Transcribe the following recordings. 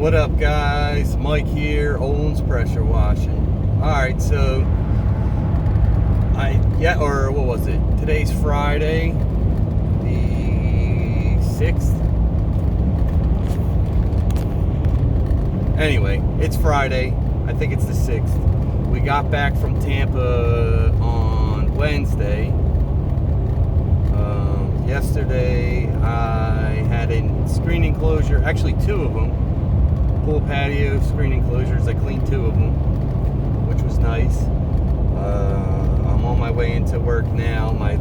What up, guys? Mike here, Owens Pressure Washing. Alright, so what was it? Today's Friday, the 6th. Anyway, it's Friday. I think it's the 6th. We got back from Tampa on Wednesday. Yesterday, I had a screen enclosure, actually two of them. Pool patio screen enclosures. I cleaned two of them, which was nice. I'm on my way into work now. My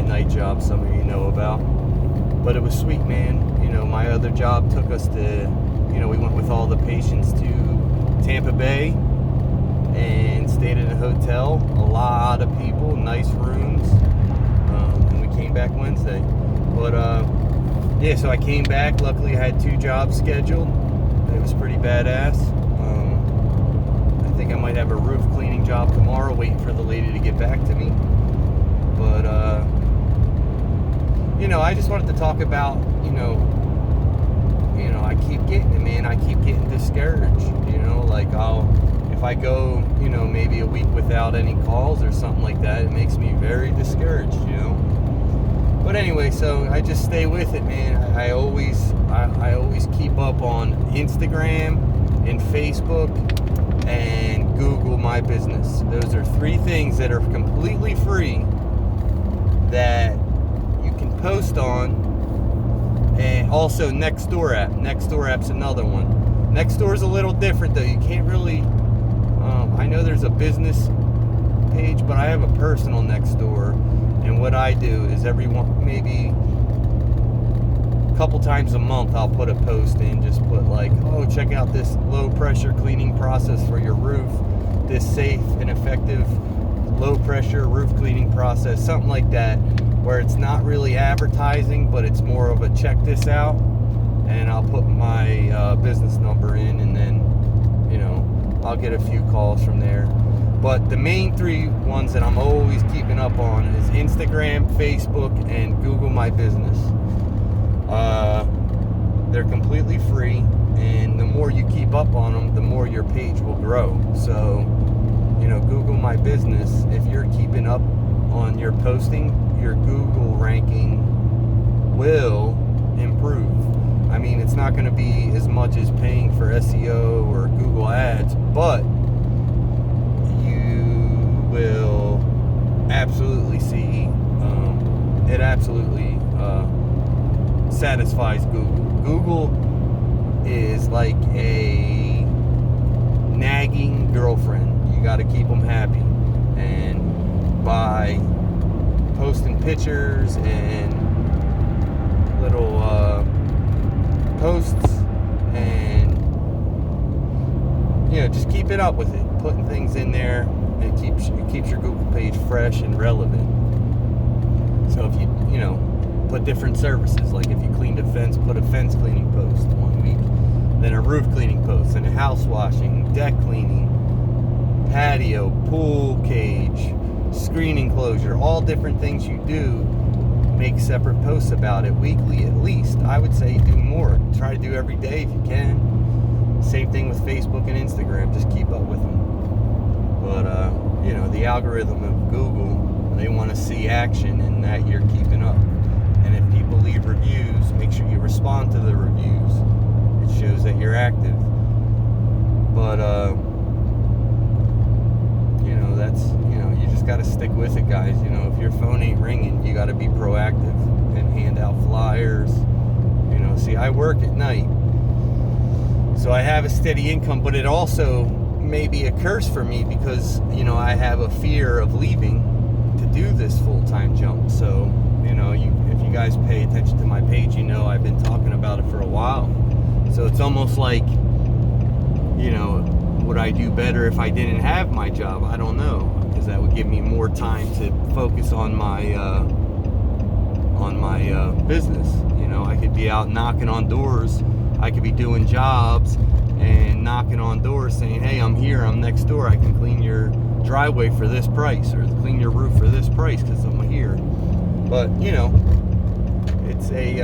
night job, some of you know about. But it was sweet, man. My other job took us to, we went with all the patients to Tampa Bay and stayed in a hotel. A lot of people, nice rooms. And we came back Wednesday. But so I came back. Luckily, I had two jobs scheduled. It was pretty badass. I think I might have a roof cleaning job tomorrow, waiting for the lady to get back to me. But, I just wanted to talk about, I keep getting it, man. I keep getting discouraged, if I go, maybe a week without any calls or something like that, it makes me very discouraged, But anyway, so I just stay with it, man. I always keep up on Instagram and Facebook and Google My Business. Those are three things that are completely free that you can post on. And also Nextdoor app. Nextdoor app's another one. Nextdoor's a little different though. You can't really, I know there's a business page, but I have a personal Nextdoor. And what I do is maybe a couple times a month, I'll put a post in, just put check out this low pressure cleaning process for your roof, this safe and effective low pressure roof cleaning process, something like that, where it's not really advertising, but it's more of a check this out. And I'll put my business number in, and then, I'll get a few calls from there. But the main three ones that I'm always keeping up on is Instagram, Facebook, and Google My Business. They're completely free, and the more you keep up on them, the more your page will grow. So, Google My Business, if you're keeping up on your posting, your Google ranking will improve. I mean, it's not going to be as much as paying for SEO or Google Ads, but will absolutely see it absolutely satisfies Google. Google is like a nagging girlfriend. You got to keep them happy, and by posting pictures and little posts and just keeping up with it, putting things in there. It keeps your Google page fresh and relevant. So if you put different services, like if you cleaned a fence, put a fence cleaning post one week, then a roof cleaning post, and a house washing, deck cleaning, patio, pool cage, screen enclosure, all different things you do. Make separate posts about it weekly at least. I would say do more. Try to do every day if you can. Same thing with Facebook and Instagram. Just keep up with them. But, the algorithm of Google, they want to see action and that you're keeping up. And if people leave reviews, make sure you respond to the reviews. It shows that you're active. But, that's, you just got to stick with it, guys. If your phone ain't ringing, you got to be proactive and hand out flyers. See, I work at night, so I have a steady income, but it also may be a curse for me because I have a fear of leaving to do this full-time jump. So if you guys pay attention to my page, I've been talking about it for a while. So it's almost like would I do better if I didn't have my job? I don't know, because that would give me more time to focus on my business. I could be out knocking on doors. I could be doing jobs and knocking on doors saying, hey, I'm here, I'm next door, I can clean your driveway for this price, or clean your roof for this price because I'm here. But it's a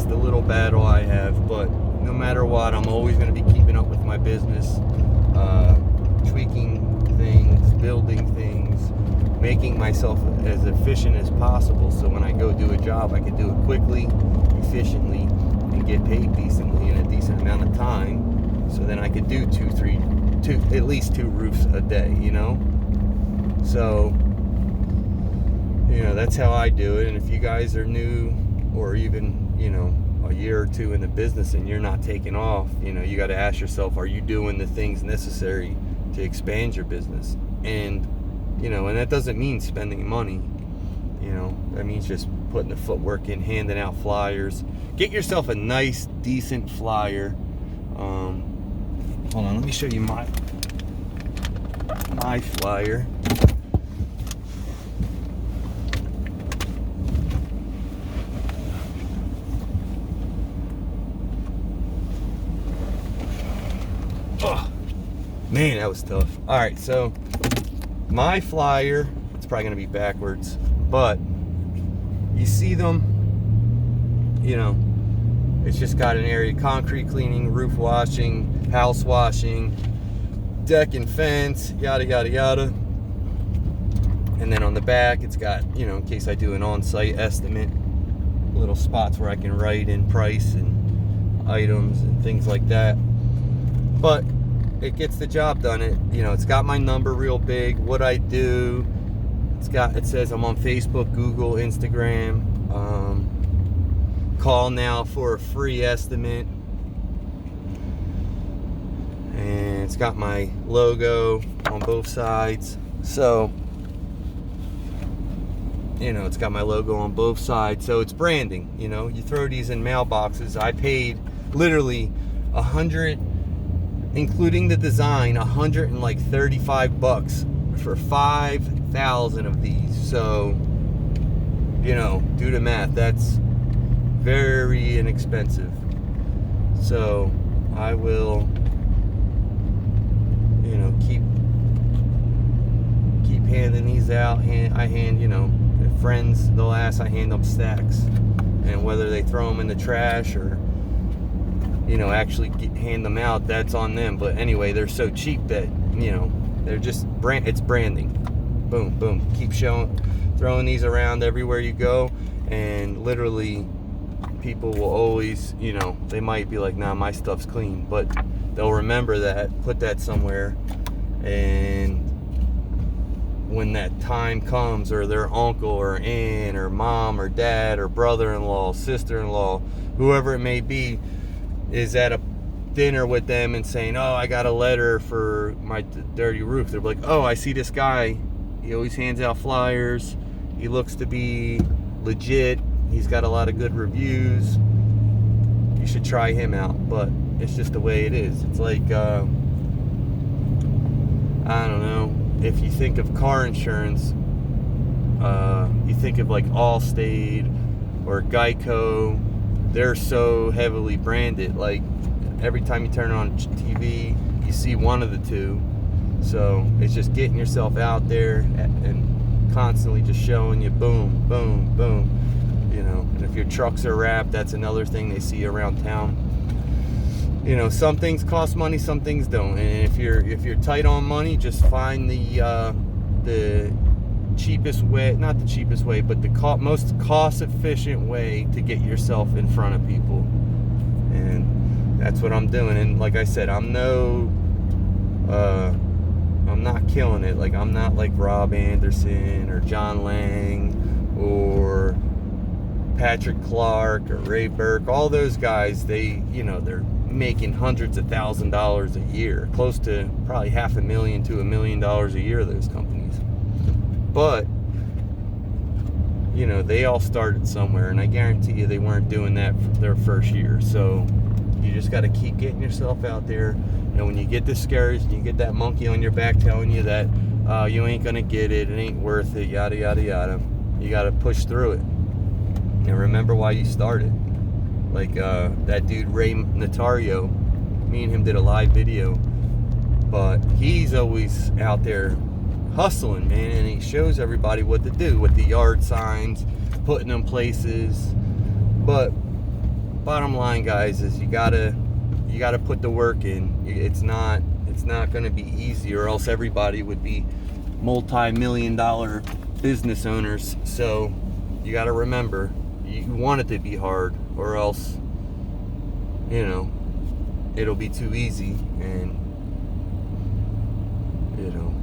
That's the little battle I have. But no matter what, I'm always going to be keeping up with my business, tweaking things, building things, making myself as efficient as possible, so when I go do a job, I can do it quickly, efficiently, and get paid decently in a decent amount of time. So then I could do at least two roofs a day, you know? So, you know, that's how I do it. And if you guys are new, or even, you know, a year or two in the business and you're not taking off, you know, you got to ask yourself, are you doing the things necessary to expand your business? And, you know, and that doesn't mean spending money, you know, that means just putting the footwork in, handing out flyers. Get yourself a nice, decent flyer. Hold on, let me show you my flyer. Oh, man, that was tough. All right, so my flyer, it's probably gonna be backwards, but you see them, you know, it's just got an area: concrete cleaning, roof washing, house washing, deck and fence, yada yada yada. And then on the back it's got, you know, in case I do an on-site estimate, little spots where I can write in price and items and things like that. But it gets the job done. It, you know, it's got my number real big, what I do. It says I'm on Facebook, Google, Instagram. Call now for a free estimate. And it's got my logo on both sides. So, you know, it's got my logo on both sides. So it's branding, you know. You throw these in mailboxes. I paid literally $100, including the design, $135 for 5,000 of these. So, you know, do the math. That's very inexpensive. So I will, you know, keep handing these out. I hand, you know, friends, they'll ask, I hand them stacks, and whether they throw them in the trash or, you know, actually hand them out, that's on them. But anyway, they're so cheap that, you know, they're just it's branding. Boom, boom. Keep throwing these around everywhere you go, and literally people will always, you know, they might be like, nah, my stuff's clean, but they'll remember that, put that somewhere, and when that time comes, or their uncle or aunt or mom or dad or brother-in-law, sister-in-law, whoever it may be, is at a dinner with them and saying, oh, I got a letter for my dirty roof, they're like, oh, I see this guy, he always hands out flyers, he looks to be legit, he's got a lot of good reviews, you should try him out. But it's just the way it is. It's like, I don't know, if you think of car insurance, you think of like Allstate or Geico, they're so heavily branded. Like every time you turn on TV, you see one of the two. So it's just getting yourself out there and constantly just showing you, boom, boom, boom. You know, and if your trucks are wrapped, that's another thing they see around town. You know, some things cost money, some things don't. And if you're tight on money, just find the cheapest way, not the cheapest way, but the most cost-efficient way to get yourself in front of people. And that's what I'm doing. And like I said, I'm not killing it. Like, I'm not like Rob Anderson or John Lang or Patrick Clark or Ray Burke. All those guys, they, you know, they're making hundreds of $1,000s a year, close to probably $500,000 to $1 million a year, those companies. But, you know, they all started somewhere, and I guarantee you they weren't doing that for their first year. So you just got to keep getting yourself out there. And when you get discouraged and you get that monkey on your back telling you that you ain't gonna get it, it ain't worth it, yada yada yada, you got to push through it and remember why you started. Like that dude Ray Notario, me and him did a live video, but he's always out there hustling, man, and he shows everybody what to do with the yard signs, putting them places. But bottom line, guys, is you gotta put the work in. It's not gonna be easy, or else everybody would be multi-million-dollar business owners. So you gotta remember, you want it to be hard, or else, you know, it'll be too easy, and you know,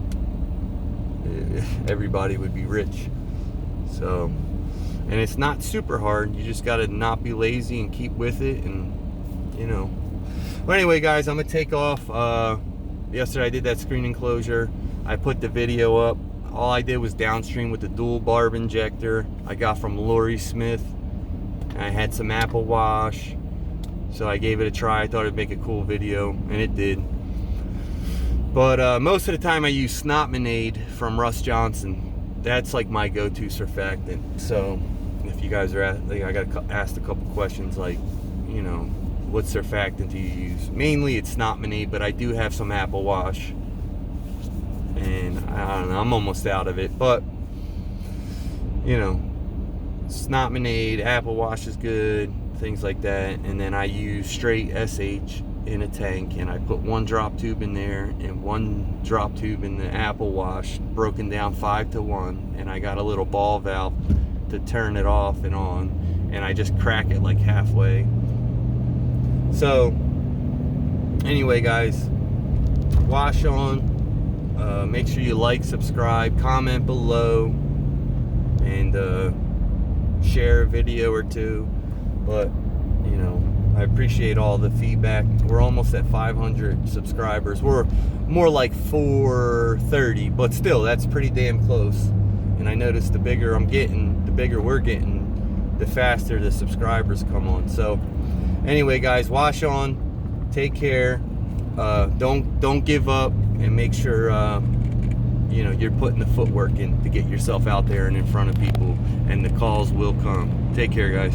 everybody would be rich. So, and it's not super hard. You just gotta not be lazy and keep with it, and you know. Well, anyway, guys, I'm gonna take off. Yesterday I did that screen enclosure. I put the video up. All I did was downstream with the dual barb injector I got from Lori Smith. I had some Apple wash, so I gave it a try. I thought it'd make a cool video, and it did. But most of the time I use Snotmonade from Russ Johnson. That's like my go-to surfactant. So if you guys are I got asked a couple questions like, you know, what surfactant do you use? Mainly it's Snotmonade, but I do have some Apple wash, and I don't know, I'm almost out of it. But you know, Snotmonade, Apple wash is good, things like that. And then I use straight SH in a tank, and I put 1 drop tube in there and 1 drop tube in the Apple wash, broken down 5-to-1, and I got a little ball valve to turn it off and on, and I just crack it like halfway. So anyway, guys, wash on. Make sure you like, subscribe, comment below, and share a video or two. But you know, I appreciate all the feedback. We're almost at 500 subscribers. We're more like 430, but still, that's pretty damn close. And I noticed the bigger I'm getting, the bigger we're getting, the faster the subscribers come on. So anyway, guys, wash on, take care, don't give up, and make sure you know, you're putting the footwork in to get yourself out there and in front of people, and the calls will come. Take care, guys.